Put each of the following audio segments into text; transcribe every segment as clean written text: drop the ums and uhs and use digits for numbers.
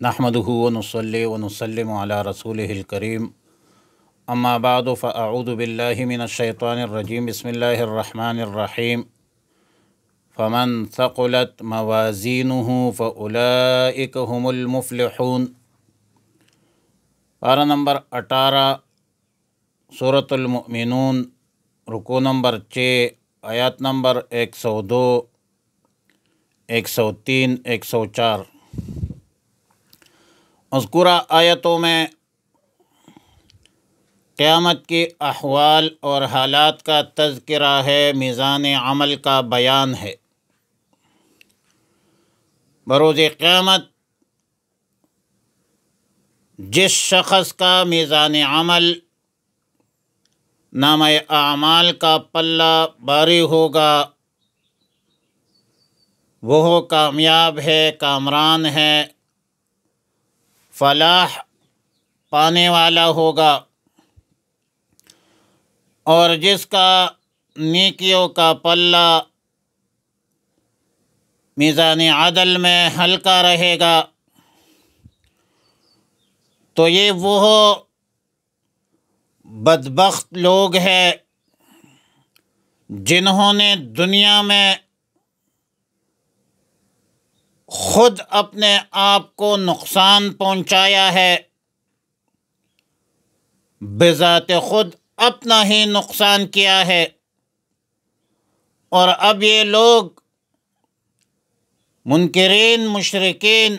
نحمدہ ونصلی ونسلم علی رسولہ الکریم اما بعد فاعوذ باللہ من الشیطان الرجیم بسم اللہ الرحمن الرحیم فمن ثقلت موازینہ فاولئک هم المفلحون۔ پارہ نمبر 18 سورۃ المؤمنون، رکوع نمبر 6، آیات نمبر 102، 103، 104۔ مذکورہ آیتوں میں قیامت کے احوال اور حالات کا تذکرہ ہے، میزان عمل کا بیان ہے۔ بروز قیامت جس شخص کا میزان عمل نامہ اعمال کا پلہ بھاری ہوگا وہ کامیاب ہے، کامران ہے، فلاح پانے والا ہوگا، اور جس کا نیکیوں کا پلہ میزان عدل میں ہلکا رہے گا تو یہ وہ بدبخت لوگ ہیں جنہوں نے دنیا میں خود اپنے آپ کو نقصان پہنچایا ہے، بذات خود اپنا ہی نقصان کیا ہے، اور اب یہ لوگ منکرین مشرکین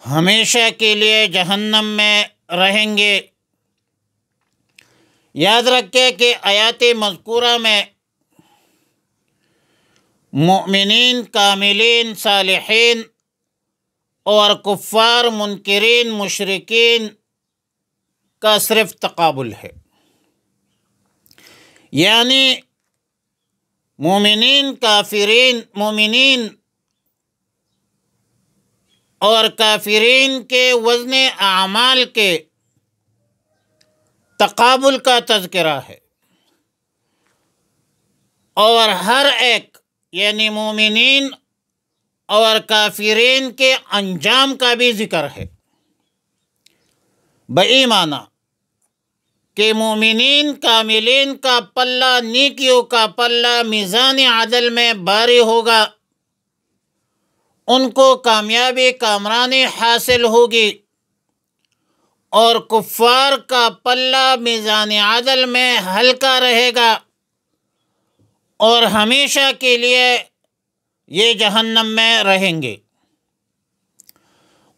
ہمیشہ کے لیے جہنم میں رہیں گے۔ یاد رکھیں کہ آیات مذکورہ میں مؤمنین، کاملین، صالحین اور کفار، منکرین، مشرکین کا صرف تقابل ہے، یعنی مومنین، کافرین، مومنین اور کافرین کے وزن اعمال کے تقابل کا تذکرہ ہے، اور ہر ایک یعنی مومنین اور کافرین کے انجام کا بھی ذکر ہے، بئی معنی کہ مومنین کاملین کا پلہ، نیکیوں کا پلہ میزان عدل میں بھاری ہوگا، ان کو کامیابی، کامرانی حاصل ہوگی، اور کفار کا پلہ میزان عدل میں ہلکا رہے گا اور ہمیشہ کے لیے یہ جہنم میں رہیں گے۔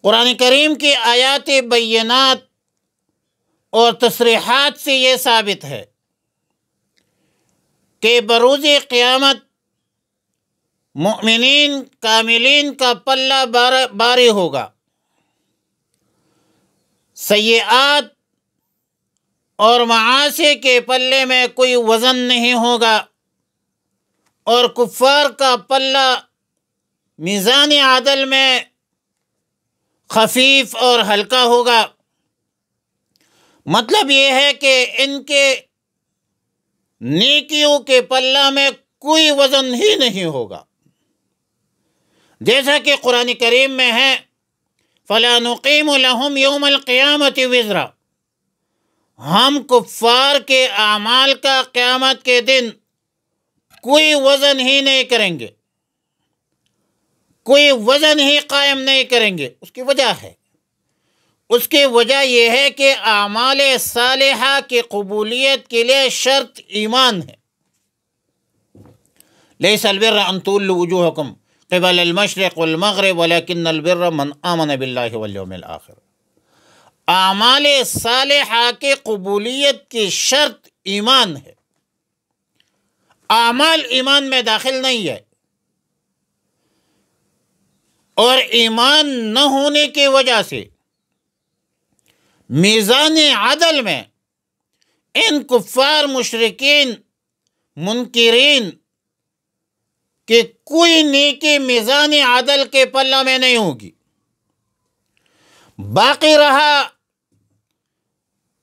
قرآن کریم کی آیات بینات اور تصریحات سے یہ ثابت ہے کہ بروز قیامت مؤمنین کاملین کا پلہ بھاری ہوگا، سیئات اور معاصی کے پلے میں کوئی وزن نہیں ہوگا، اور کفار کا پلہ میزان عدل میں خفیف اور ہلکا ہوگا۔ مطلب یہ ہے کہ ان کے نیکیوں کے پلہ میں کوئی وزن ہی نہیں ہوگا، جیسا کہ قرآن کریم میں ہے فَلَا نُقِيمُ لَهُمْ يَوْمَ الْقِيَامَةِ وِزْرًا، ہم کفار کے اعمال کا قیامت کے دن کوئی وزن ہی نہیں کریں گے، کوئی وزن ہی قائم نہیں کریں گے۔ اس کی وجہ ہے، اس کی وجہ یہ ہے کہ اعمال صالحہ کی قبولیت کے لیے شرط ایمان ہے۔ لَيْسَ الْبِرَّ أَن تُوَلُّوا وُجُوهَكُمْ قِبَلَ الْمَشْرِقِ وَالْمَغْرِبِ وَلَكِنَّ الْبِرَّ مَنْ آمَنَ بِاللَّهِ وَالْيَوْمِ الْآخِرِ۔ اعمال صالحہ کی قبولیت کی شرط ایمان ہے، اعمال ایمان میں داخل نہیں ہے، اور ایمان نہ ہونے کی وجہ سے میزان عدل میں ان کفار، مشرکین، منکرین کہ کوئی نیکی میزان عدل کے پلہ میں نہیں ہوگی۔ باقی رہا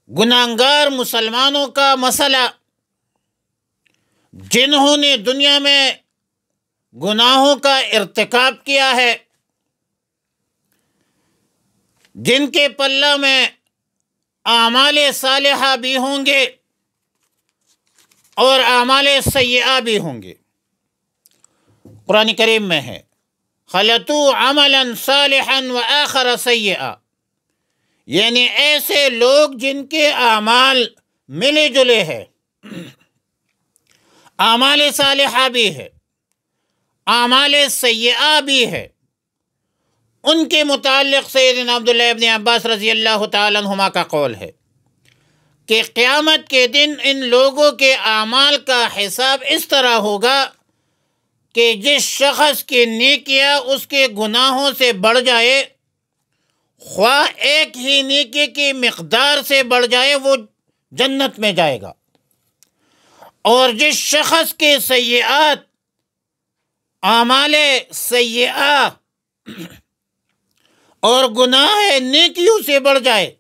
گناہگار مسلمانوں کا مسئلہ، جنہوں نے دنیا میں گناہوں کا ارتکاب کیا ہے، جن کے پلہ میں اعمال صالحہ بھی ہوں گے اور اعمال سیئہ بھی ہوں گے۔ قرآن کریم میں ہے خلطوا عملا صالحا وآخر سیئا، یعنی ایسے لوگ جن کے اعمال ملے جلے ہیں، اعمال صالحہ بھی ہے، اعمال سیئہ بھی ہے۔ ان کے متعلق سیدنا عبداللہ ابن عباس رضی اللہ تعالیٰ عنہما کا قول ہے کہ قیامت کے دن ان لوگوں کے اعمال کا حساب اس طرح ہوگا کہ جس شخص کی نیکیاں اس کے گناہوں سے بڑھ جائے، خواہ ایک ہی نیکی کی مقدار سے بڑھ جائے، وہ جنت میں جائے گا، اور جس شخص کے سیئات، اعمال سیئہ اور گناہ نیکیوں سے بڑھ جائے،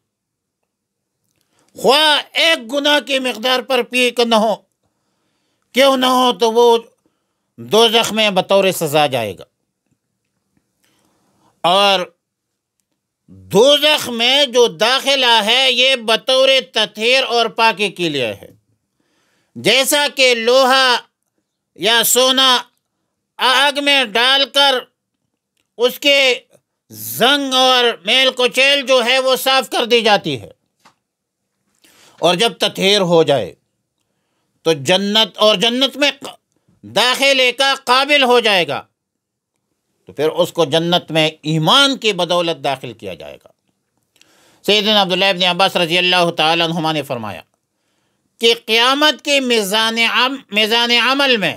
خواہ ایک گناہ کی مقدار پر کیوں نہ ہو، تو وہ دوزخ میں بطور سزا جائے گا۔ اور دوزخ میں جو داخلہ ہے یہ بطور تطہیر اور پاکی کے لیے ہے، جیسا کہ لوہا یا سونا آگ میں ڈال کر اس کے زنگ اور میل کچیل جو ہے وہ صاف کر دی جاتی ہے، اور جب تطہیر ہو جائے تو جنت میں داخلے کا قابل ہو جائے گا، تو پھر اس کو جنت میں ایمان کی بدولت داخل کیا جائے گا۔ سیدنا عبداللہ ابن عباس رضی اللہ تعالیٰ عنہما نے فرمایا کہ قیامت کے میزان عمل میں،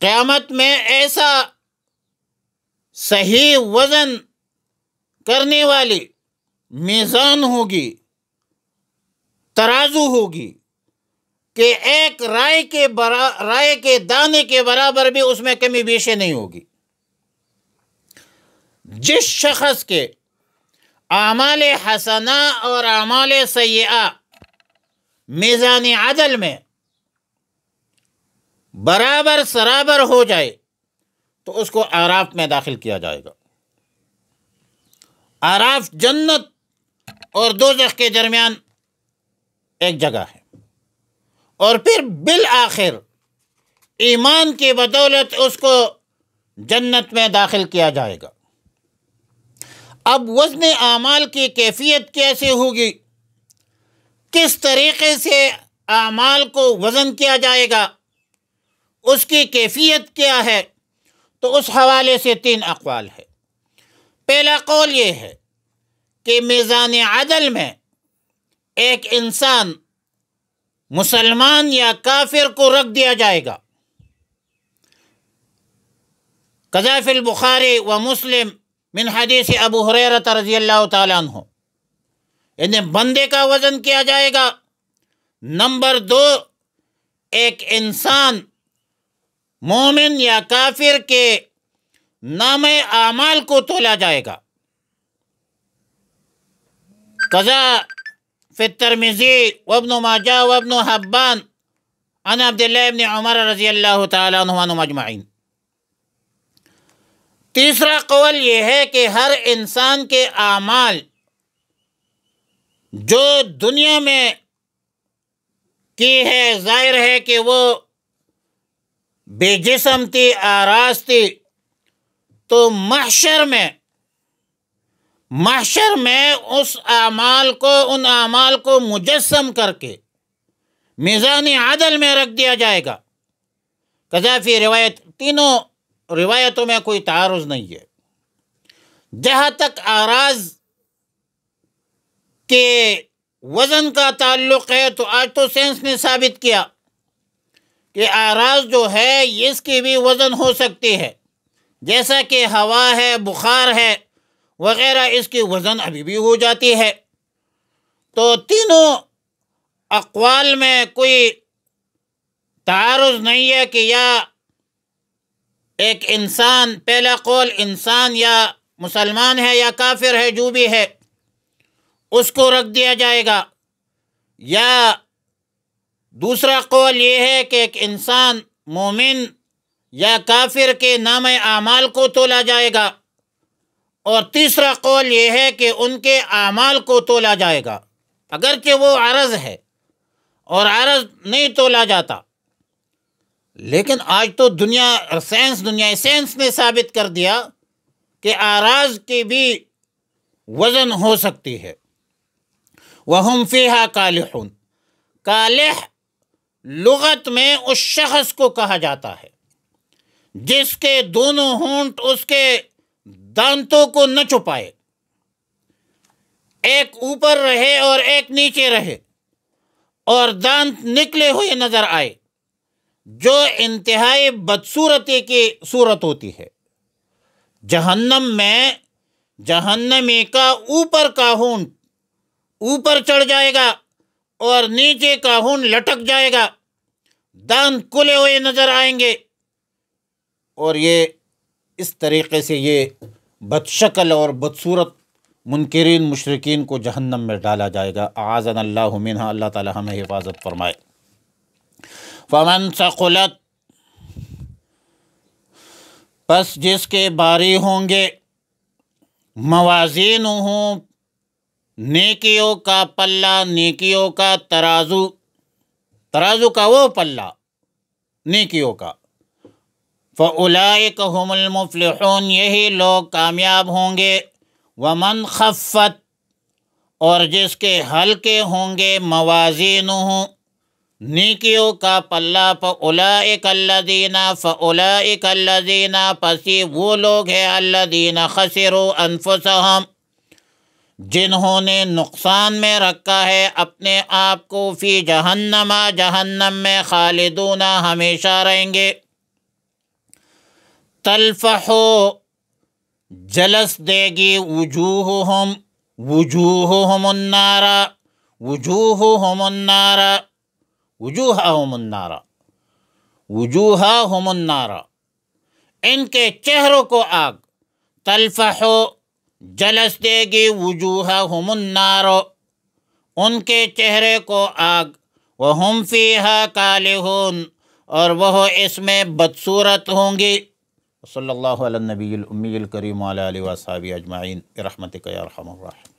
قیامت میں ایسا صحیح وزن کرنے والی میزان ہوگی، ترازو ہوگی کہ ایک رائے کے دانے کے برابر بھی اس میں کمی بیشی نہیں ہوگی۔ جس شخص کے اعمال حسنہ اور اعمال سیئہ میزان عدل میں برابر سرابر ہو جائے تو اس کو اعراف میں داخل کیا جائے گا۔ اعراف جنت اور دوزخ کے درمیان ایک جگہ ہے، اور پھر بالآخر ایمان کی بدولت اس کو جنت میں داخل کیا جائے گا۔ اب وزن اعمال کی کیفیت کیسے ہوگی، کس طریقے سے اعمال کو وزن کیا جائے گا، اس کی کیفیت کیا ہے، تو اس حوالے سے 3 اقوال ہے۔ پہلا قول یہ ہے کہ میزان عدل میں ایک انسان مسلمان یا کافر کو رکھ دیا جائے گا، کذا فی البخاری و مسلم من حدیث ابو ہریرہ رضی اللہ تعالیٰ عنہ، یعنی بندے کا وزن کیا جائے گا۔ نمبر 2، ایک انسان مومن یا کافر کے نام اعمال کو تولا جائے گا، کذا فی الترمذی وابن ماجہ وابن حبان عن عبداللہ ابن عمر رضی اللہ تعالیٰ عنہما اجمعین۔ تیسرا قول یہ ہے کہ ہر انسان کے اعمال جو دنیا میں کی ہے، ظاہر ہے کہ وہ بے جسم تھی، آراز تھی، تو محشر میں اس ان اعمال کو مجسم کر کے میزان عدل میں رکھ دیا جائے گا۔ کذا فی روایت، تینوں روایتوں میں کوئی تعارض نہیں ہے۔ جہاں تک آراز کے وزن کا تعلق ہے تو آج تو سائنس نے ثابت کیا کہ آراز جو ہے اس کی بھی وزن ہو سکتی ہے، جیسا کہ ہوا ہے، بخار ہے وغیرہ، اس کی وزن ابھی بھی ہو جاتی ہے۔ تو تینوں اقوال میں کوئی تعارض نہیں ہے کہ یا ایک انسان، پہلا قول انسان یا مسلمان ہے یا کافر ہے، جو بھی ہے اس کو رکھ دیا جائے گا، یا دوسرا قول یہ ہے کہ ایک انسان مومن یا کافر کے نام اعمال کو تولا جائے گا، اور تیسرا قول یہ ہے کہ ان کے اعمال کو تولا جائے گا، اگرچہ وہ عرض ہے اور عرض نہیں تولا جاتا، لیکن آج تو دنیا سائنس نے ثابت کر دیا کہ اعراض کی بھی وزن ہو سکتی ہے۔ وَهُمْ فِيهَا كَالِحُونَ، کالح لغت میں اس شخص کو کہا جاتا ہے جس کے دونوں ہونٹ اس کے دانتوں کو نہ چھپائے، ایک اوپر رہے اور ایک نیچے رہے اور دانت نکلے ہوئے نظر آئے، جو انتہائی بدصورتی کی صورت ہوتی ہے۔ جہنم میں جہنمی کا اوپر کا ہونٹ اوپر چڑھ جائے گا اور نیچے کا ہونٹ لٹک جائے گا، دانت کھلے ہوئے نظر آئیں گے، اور یہ اس طریقے سے یہ بدشکل اور بدصورت منکرین مشرکین کو جہنم میں ڈالا جائے گا۔ اعاذنا اللہ منہا، اللہ تعالی ہمیں حفاظت فرمائے۔ فمن ثقلت، پس جس کے باری ہوں گے موازینہ، نیکیوں کا پلہ، نیکیوں کا ترازو، ترازو کا وہ پلہ نیکیوں کا، فَأُولَئِكَ هُمُ الْمُفْلِحُونَ، یہی لوگ کامیاب ہوں گے۔ وَمَنْ خَفَّتْ، اور جس کے ہلکے ہوں گے موازینہ، نیکیوں کا پلہ، فَأُولَئِكَ الَّذِينَ، پس یہ وہ لوگ ہیں الَّذِينَ خَسِرُوا أَنفُسَهُمْ، جنہوں نے نقصان میں رکھا ہے اپنے آپ کو، فی جہنم، جہنم میں، خالدون، ہمیشہ رہیں گے۔ تلفح، جلس دے گی، وجوہہم النار، وجوہہم النار، وجوہہم النار، وجوہہم النار، ان کے چہروں کو آگ، تلفح، جلس دے گی، وجوہہم النار، ان کے چہرے کو آگ، وہم فیہا کالحون، اور وہ اس میں بدصورت ہوں گی۔ صلی اللہ علی النبی الامی الکریم وعلی آلہ وصحبہ اجمعین برحمتک یا ارحم الراحمین۔